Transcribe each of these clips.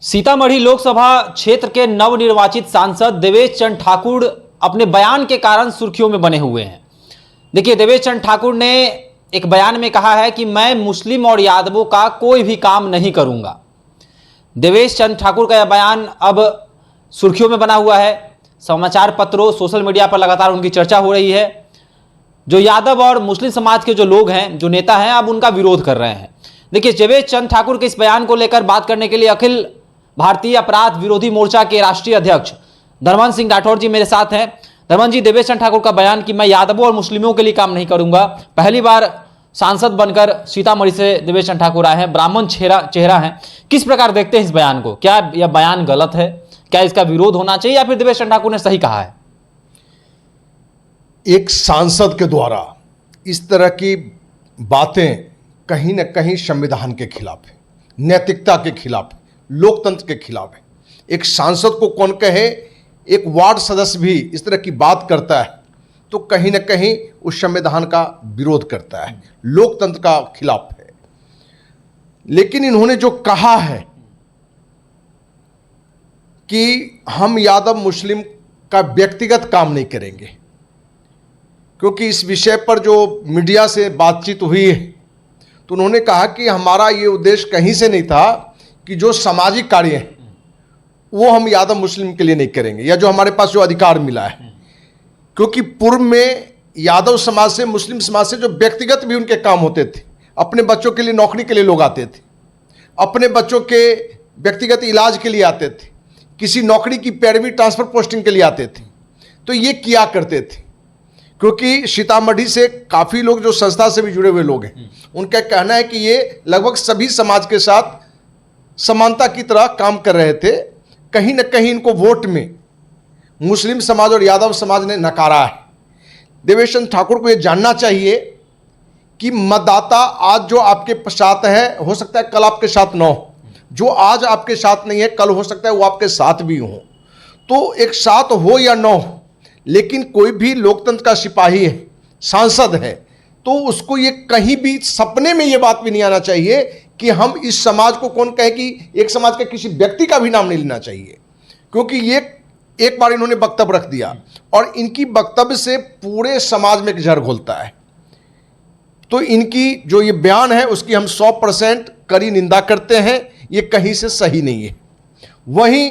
सीतामढ़ी लोकसभा क्षेत्र के नवनिर्वाचित सांसद देवेश चंद्र ठाकुर अपने बयान के कारण सुर्खियों में बने हुए हैं। देखिए, देवेश चंद्र ठाकुर ने एक बयान में कहा है कि मैं मुस्लिम और यादवों का कोई भी काम नहीं करूंगा। देवेश चंद्र ठाकुर का यह बयान अब सुर्खियों में बना हुआ है। समाचार पत्रों, सोशल मीडिया पर लगातार उनकी चर्चा हो रही है। जो यादव और मुस्लिम समाज के जो लोग हैं, जो नेता हैं, अब उनका विरोध कर रहे हैं। देखिए, देवेश चंद्र ठाकुर के इस बयान को लेकर बात करने के लिए अखिल भारतीय अपराध विरोधी मोर्चा के राष्ट्रीय अध्यक्ष धर्मेंद्र सिंह राठौर जी मेरे साथ हैं। धर्मेंद्र जी, देवेश चंद्र ठाकुर का बयान कि मैं यादवों और मुस्लिमों के लिए काम नहीं करूंगा, पहली बार सांसद बनकर सीतामढ़ी से देवेश चंद्र ठाकुर आए हैं, ब्राह्मण चेहरा है, किस प्रकार देखते हैं इस बयान को? क्या यह बयान गलत है? क्या इसका विरोध होना चाहिए या फिर देवेश चंद्र ठाकुर ने सही कहा है? एक सांसद के द्वारा इस तरह की बातें कहीं न कहीं संविधान के खिलाफ है, नैतिकता के खिलाफ है, लोकतंत्र के खिलाफ है। एक सांसद को कौन कहे, एक वार्ड सदस्य भी इस तरह की बात करता है तो कहीं न कहीं उस संविधान का विरोध करता है, लोकतंत्र का खिलाफ है। लेकिन इन्होंने जो कहा है कि हम यादव मुस्लिम का व्यक्तिगत काम नहीं करेंगे, क्योंकि इस विषय पर जो मीडिया से बातचीत हुई है तो उन्होंने कहा कि हमारा ये उद्देश्य कहीं से नहीं था कि जो सामाजिक कार्य हैं वो हम यादव मुस्लिम के लिए नहीं करेंगे, या जो हमारे पास जो अधिकार मिला है। क्योंकि पूर्व में यादव समाज से, मुस्लिम समाज से जो व्यक्तिगत भी उनके काम होते थे, अपने बच्चों के लिए नौकरी के लिए लोग आते थे, अपने बच्चों के व्यक्तिगत इलाज के लिए आते थे, किसी नौकरी की पैरवी ट्रांसफर पोस्टिंग के लिए आते थे, तो ये किया करते थे। क्योंकि सीतामढ़ी से काफ़ी लोग जो संस्था से भी जुड़े हुए लोग हैं, उनका कहना है कि ये लगभग सभी समाज के साथ समानता की तरह काम कर रहे थे। कहीं न कहीं इनको वोट में मुस्लिम समाज और यादव समाज ने नकारा है। देवेश चंद्र ठाकुर को ये जानना चाहिए कि मतदाता आज जो आपके साथ है, हो सकता है कल आपके साथ न हो, जो आज आपके साथ नहीं है कल हो सकता है वो आपके साथ भी हो। तो एक साथ हो या न हो, लेकिन कोई भी लोकतंत्र का सिपाही है, सांसद है, तो उसको ये कहीं भी सपने में ये बात भी नहीं आना चाहिए कि हम इस समाज को कौन कहे, कि एक समाज के किसी व्यक्ति का भी नाम नहीं लेना चाहिए। क्योंकि ये एक बार इन्होंने वक्तव्य रख दिया और इनकी वक्तव्य से पूरे समाज में एक जहर घोलता है। तो इनकी जो ये बयान है उसकी हम 100% कड़ी निंदा करते हैं, ये कहीं से सही नहीं है। वहीं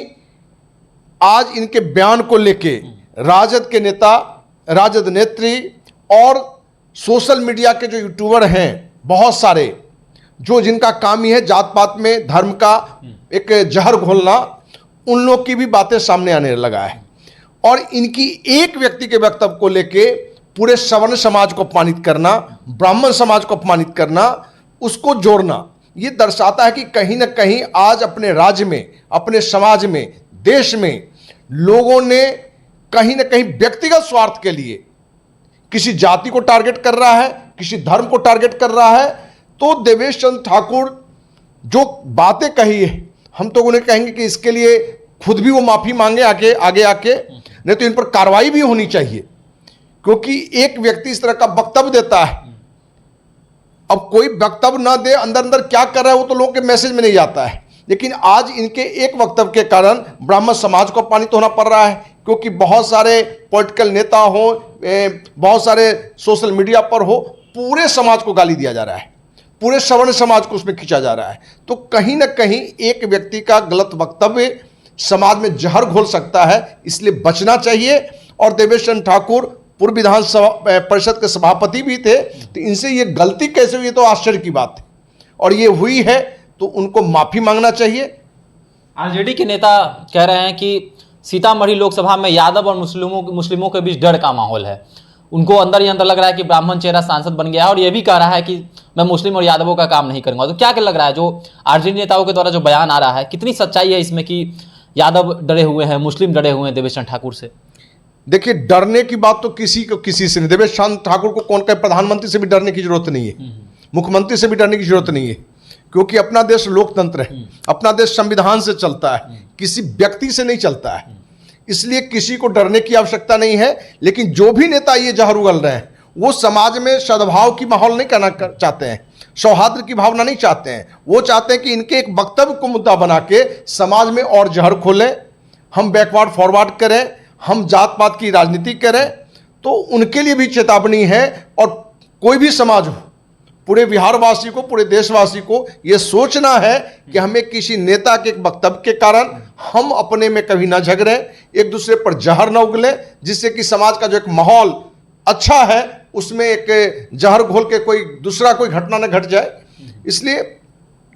आज इनके बयान को लेके राजद के नेता, राजद नेत्री और सोशल मीडिया के जो यूट्यूबर हैं बहुत सारे, जो जिनका काम ही है जात पात में धर्म का एक जहर घोलना, उन लोग की भी बातें सामने आने लगा है। और इनकी एक व्यक्ति के वक्तव्य को लेके पूरे सवर्ण समाज को अपमानित करना, ब्राह्मण समाज को अपमानित करना, उसको जोड़ना, ये दर्शाता है कि कहीं ना कहीं आज अपने राज्य में, अपने समाज में, देश में लोगों ने कहीं ना कहीं व्यक्तिगत स्वार्थ के लिए किसी जाति को टारगेट कर रहा है, किसी धर्म को टारगेट कर रहा है। तो देवेश चंद्र ठाकुर जो बातें कही है, हम तो उन्हें कहेंगे कि इसके लिए खुद भी वो माफी मांगे आगे आके, नहीं तो इन पर कार्रवाई भी होनी चाहिए। क्योंकि एक व्यक्ति इस तरह का वक्तव्य देता है, अब कोई वक्तव्य ना दे, अंदर अंदर क्या कर रहा है वो तो लोगों के मैसेज में नहीं जाता है। लेकिन आज इनके एक वक्तव्य के कारण ब्राह्मण समाज को अपमानित होना पड़ रहा है। क्योंकि बहुत सारे पॉलिटिकल नेता हो, बहुत सारे सोशल मीडिया पर हो, पूरे समाज को गाली दिया जा रहा है, पूरे सवर्ण समाज को उसमें खींचा जा रहा है। तो कहीं ना कहीं एक व्यक्ति का गलत वक्तव्य समाज में जहर घोल सकता है, इसलिए बचना चाहिए। और देवेश चंद्र ठाकुर पूर्व विधानसभा परिषद के सभापति भी थे, तो इनसे ये गलती कैसे हुई, तो आश्चर्य की बात है। और ये हुई है तो उनको माफी मांगना चाहिए। आरजेडी के नेता कह रहे हैं कि सीतामढ़ी लोकसभा में यादव और मुस्लिमों के बीच डर का माहौल है। उनको अंदर ही अंदर लग रहा है कि ब्राह्मण चेहरा सांसद बन गया है, और यह भी कह रहा है कि मैं मुस्लिम और यादवों का काम नहीं करूंगा। तो क्या लग रहा है, जो आरजेडी नेताओं के द्वारा जो बयान आ रहा है, कितनी सच्चाई है इसमें कि यादव डरे हुए हैं, मुस्लिम डरे हुए हैं देवेश चंद्र ठाकुर से? देखिए, डरने की बात तो किसी से नहीं। देवेश चंद्र ठाकुर को कौन कहे, प्रधानमंत्री से भी डरने की जरूरत नहीं है, मुख्यमंत्री से भी डरने की जरूरत नहीं है। क्योंकि अपना देश लोकतंत्र है, अपना देश संविधान से चलता है, किसी व्यक्ति से नहीं चलता है। इसलिए किसी को डरने की आवश्यकता नहीं है। लेकिन जो भी नेता ये जहर उगल रहे हैं वो समाज में सद्भाव की माहौल नहीं करना चाहते हैं, सौहार्द की भावना नहीं चाहते हैं। वो चाहते हैं कि इनके एक वक्तव्य को मुद्दा बना के समाज में और जहर खोलें, हम बैकवर्ड फॉरवर्ड करें, हम जात पात की राजनीति करें। तो उनके लिए भी चेतावनी है। और कोई भी समाज हो, पूरे बिहारवासी को, पूरे देशवासी को ये सोचना है कि हमें किसी नेता के एक वक्तव्य के कारण हम अपने में कभी ना झगड़ें, एक दूसरे पर जहर न उगलें, जिससे कि समाज का जो एक माहौल अच्छा है उसमें एक जहर घोल के कोई दूसरा कोई घटना न घट जाए। इसलिए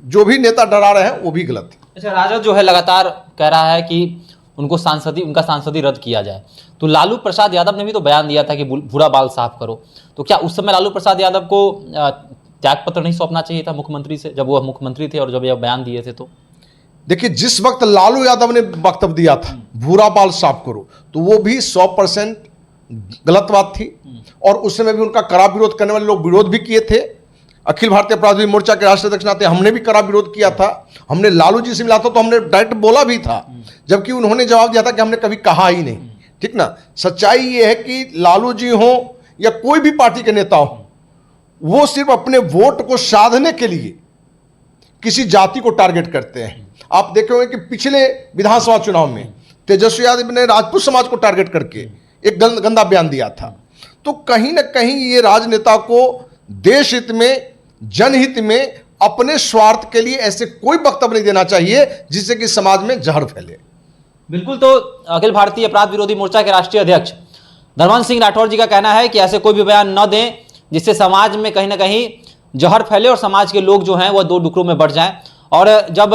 जो भी नेता डरा रहे हैं वो भी गलत है। अच्छा, राजद जो है लगातार कह रहा है कि उनका सांसदी रद्द किया जाए। तो लालू प्रसाद यादव ने भी तो बयान दिया था कि भूरा बाल साफ करो। तो क्या उस समय लालू प्रसाद यादव को त्यागपत्र नहीं सौंपना चाहिए था मुख्यमंत्री से, जब वो मुख्यमंत्री थे और जब ये बयान दिए थे? तो देखिए, जिस वक्त लालू यादव ने वक्तव्य दिया था भूरा बाल साफ करो, तो वो भी 100% गलत बात थी। और उस समय भी उनका कड़ा विरोध करने वाले लोग विरोध भी किए थे। अखिल भारतीय अपराधी मोर्चा के राष्ट्रीय अध्यक्ष नाते हमने भी कड़ा विरोध किया था। हमने लालू जी से मिला था तो हमने डायरेक्ट बोला भी था, जबकि उन्होंने जवाब दिया था कि हमने कभी कहा ही नहीं। ठीक ना। सच्चाई ये है कि लालू जी हो या कोई भी पार्टी के नेता हो, वो सिर्फ अपने वोट को साधने के लिए किसी जाति को टारगेट करते हैं। आप देखे होंगे कि पिछले विधानसभा चुनाव में तेजस्वी यादव ने राजपूत समाज को टारगेट करके एक गंदा बयान दिया था। तो कहीं ना कहीं ये राजनेता को देश हित में, जनहित में, अपने स्वार्थ के लिए ऐसे कोई वक्तव्य नहीं देना चाहिए जिससे कि समाज में जहर फैले। बिल्कुल। तो अखिल भारतीय अपराध विरोधी मोर्चा के राष्ट्रीय अध्यक्ष धर्मेंद्र सिंह राठौर जी का कहना है कि ऐसे कोई भी बयान न दें जिससे समाज में कहीं ना कहीं जहर फैले और समाज के लोग जो हैं वह दो टुकड़ों में बढ़ जाएं। और जब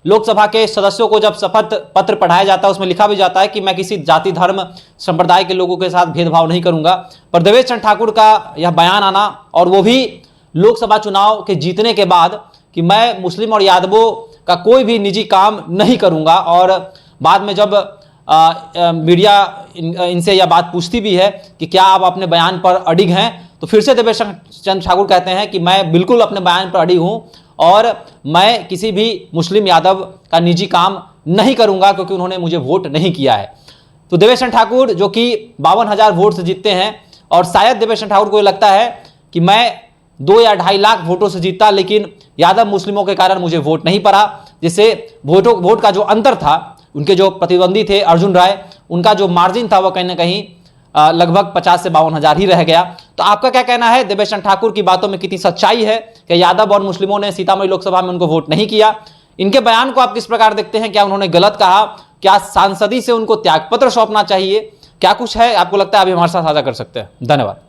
लोकसभा के सदस्यों को जब शपथ पत्र पढ़ाया जाता है उसमें लिखा भी जाता है कि मैं किसी जाति, धर्म, संप्रदाय के लोगों के साथ भेदभाव नहीं करूंगा। पर देवेश चंद्र ठाकुर का यह बयान आना, और वो भी लोकसभा चुनाव के जीतने के बाद, कि मैं मुस्लिम और यादवों का कोई भी निजी काम नहीं करूंगा। और बाद में जब मीडिया इनसे यह बात पूछती भी है कि क्या आप अपने बयान पर अडिग हैं, तो फिर से देवेश चंद्र ठाकुर कहते हैं कि मैं बिल्कुल अपने बयान पर अडिग हूं और मैं किसी भी मुस्लिम यादव का निजी काम नहीं करूंगा क्योंकि उन्होंने मुझे वोट नहीं किया है। तो देवेश चंद्र ठाकुर जो कि 52,000 वोट से जीतते हैं, और शायद देवेश चंद्र ठाकुर को लगता है कि मैं 2 या 2.5 लाख वोटों से जीता, लेकिन यादव मुस्लिमों के कारण मुझे वोट नहीं पड़ा, जिससे वोट का जो अंतर था, उनके जो प्रतिद्वंदी थे अर्जुन राय, उनका जो मार्जिन था वह कहीं ना कहीं लगभग 50 से 52,000 ही रह गया। तो आपका क्या कहना है, देवेश चंद्र ठाकुर की बातों में कितनी सच्चाई है कि यादव और मुस्लिमों ने सीतामढ़ी लोकसभा में उनको वोट नहीं किया? इनके बयान को आप किस प्रकार देखते हैं? क्या उन्होंने गलत कहा? क्या सांसदी से उनको त्यागपत्र सौंपना चाहिए? क्या कुछ है आपको लगता है? अभी हमारे साथ साझा कर सकते हैं। धन्यवाद।